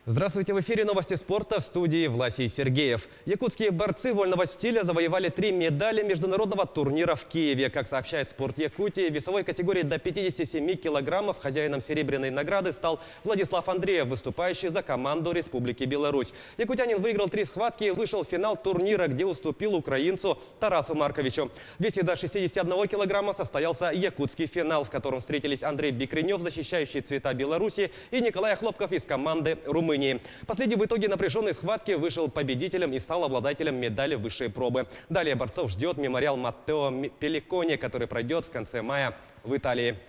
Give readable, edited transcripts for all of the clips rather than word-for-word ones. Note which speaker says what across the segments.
Speaker 1: Здравствуйте, в эфире новости спорта, в студии Власий Сергеев. Якутские борцы вольного стиля завоевали 3 медали международного турнира в Киеве. Как сообщает «Спорт Якутии», в весовой категории до 57 килограммов хозяином серебряной награды стал Владислав Андреев, выступающий за команду Республики Беларусь. Якутянин выиграл 3 схватки и вышел в финал турнира, где уступил украинцу Тарасу Марковичу. В весе до 61 килограмма состоялся якутский финал, в котором встретились Андрей Бекренев, защищающий цвета Беларуси, и Николай Хлопков из команды Румынии. Последний в итоге напряженной схватки вышел победителем и стал обладателем медали высшей пробы. Далее борцов ждет мемориал Маттео Пелликоне, который пройдет в конце мая в Италии.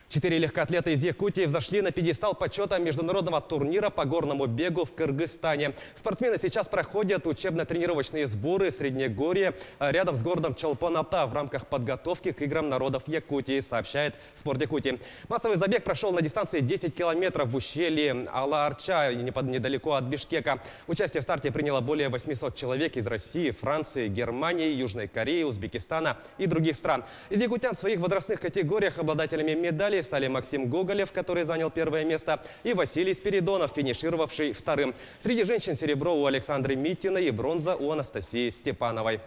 Speaker 1: 4 легкоатлета из Якутии взошли на пьедестал почета международного турнира по горному бегу в Кыргызстане. Спортсмены сейчас проходят учебно-тренировочные сборы в Среднегорье рядом с городом Чолпон-Ата в рамках подготовки к играм народов Якутии, сообщает «Спорт Якутии». Массовый забег прошел на дистанции 10 километров в ущелье Ала-Арча, недалеко от Бишкека. Участие в старте приняло более 800 человек из России, Франции, Германии, Южной Кореи, Узбекистана и других стран. Из якутян в своих возрастных категориях обладателями медалей стали Максим Гоголев, который занял 1-е место, и Василий Спиридонов, финишировавший 2-м. Среди женщин серебро у Александры Митиной и бронза у Анастасии Степановой.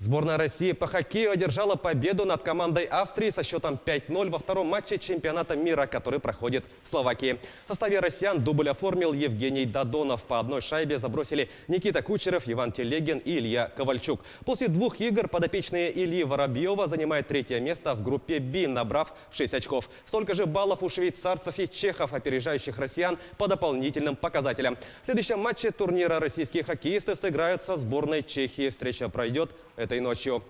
Speaker 1: Сборная России по хоккею одержала победу над командой Австрии со счетом 5-0 во втором матче чемпионата мира, который проходит в Словакии. В составе россиян дубль оформил Евгений Додонов. По одной шайбе забросили Никита Кучеров, Иван Телегин и Илья Ковальчук. После 2 игр подопечные Ильи Воробьева занимают 3-е место в группе «Б», набрав 6 очков. Столько же баллов у швейцарцев и чехов, опережающих россиян по дополнительным показателям. В следующем матче турнира российские хоккеисты сыграют со сборной Чехии. Встреча пройдет этой ночью.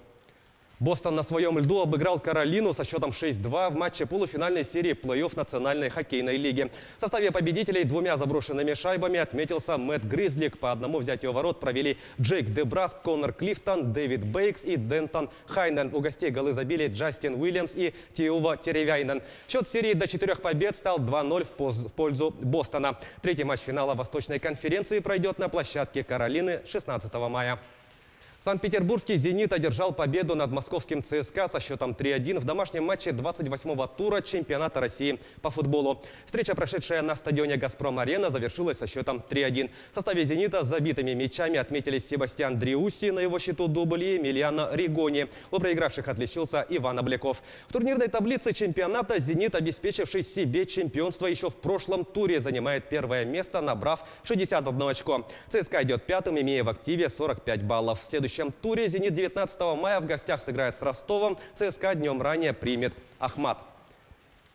Speaker 1: Бостон на своем льду обыграл Каролину со счетом 6-2 в матче полуфинальной серии плей-офф Национальной хоккейной лиги. В составе победителей 2 заброшенными шайбами отметился Мэтт Гризлик. По одному взятию ворот провели Джейк Дебраск, Коннор Клифтон, Дэвид Бейкс и Дентон Хайнен. У гостей голы забили Джастин Уильямс и Тиува Теревяйнен. Счет серии до 4 побед стал 2-0 в пользу Бостона. 3-й матч финала Восточной конференции пройдет на площадке Каролины 16 мая. Санкт-Петербургский «Зенит» одержал победу над московским ЦСКА со счетом 3-1 в домашнем матче 28-го тура чемпионата России по футболу. Встреча, прошедшая на стадионе «Газпром-Арена», завершилась со счетом 3-1. В составе «Зенита» с забитыми мячами отметились Себастьян Дриусси, на его счету дубль, и Эмилиано Ригони. У проигравших отличился Иван Обляков. В турнирной таблице чемпионата «Зенит», обеспечивший себе чемпионство еще в прошлом туре, занимает 1-е место, набрав 61 очко. ЦСКА идет 5-м, имея в активе 45 баллов. В следующем туре «Зенит» 19 мая в гостях сыграет с Ростовом. ЦСКА днем ранее примет Ахмат.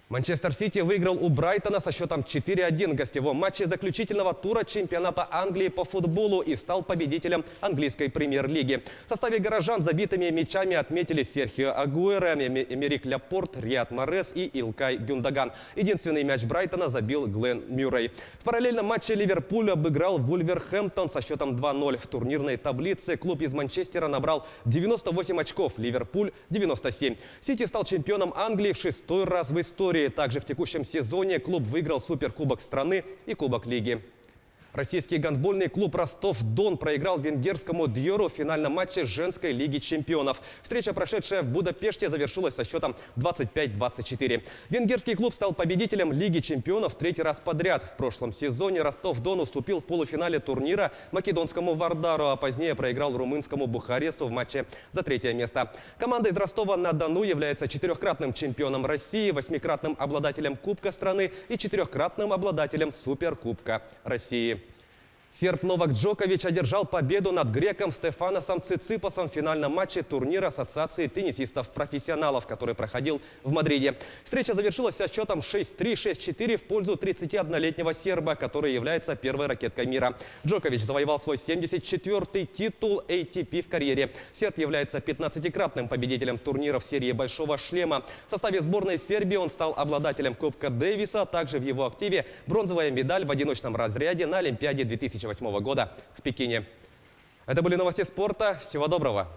Speaker 1: Манчестер Сити выиграл у Брайтона со счетом 4-1 в гостевом матче заключительного тура чемпионата Англии по футболу и стал победителем английской премьер-лиги. В составе горожан забитыми мячами отметили Серхио Агуэро, Эмерик Ляпорт, Риад Марес и Илкай Гюндаган. Единственный мяч Брайтона забил Глен Мюррей. В параллельном матче Ливерпуль обыграл Вулверхэмптон со счетом 2-0. В турнирной таблице клуб из Манчестера набрал 98 очков, Ливерпуль – 97. Сити стал чемпионом Англии в 6-й раз в истории. Также в текущем сезоне клуб выиграл Суперкубок страны и Кубок лиги. Российский гандбольный клуб «Ростов-Дон» проиграл венгерскому «Дьору» в финальном матче женской лиги чемпионов. Встреча, прошедшая в Будапеште, завершилась со счетом 25-24. Венгерский клуб стал победителем Лиги чемпионов 3-й раз подряд. В прошлом сезоне «Ростов-Дон» уступил в полуфинале турнира македонскому «Вардару», а позднее проиграл румынскому «Бухаресту» в матче за 3-е место. Команда из Ростова-на-Дону является 4-кратным чемпионом России, 8-кратным обладателем Кубка страны и 4-кратным обладателем Суперкубка России. Серб Новак Джокович одержал победу над греком Стефаносом Циципасом в финальном матче турнира Ассоциации теннисистов-профессионалов, который проходил в Мадриде. Встреча завершилась со счетом 6-3, 6-4 в пользу 31-летнего серба, который является 1-й ракеткой мира. Джокович завоевал свой 74-й титул ATP в карьере. Серб является 15-кратным победителем турниров серии «Большого шлема». В составе сборной Сербии он стал обладателем Кубка Дэвиса. Также в его активе бронзовая медаль в одиночном разряде на Олимпиаде 2008 года в Пекине. Это были новости спорта. Всего доброго!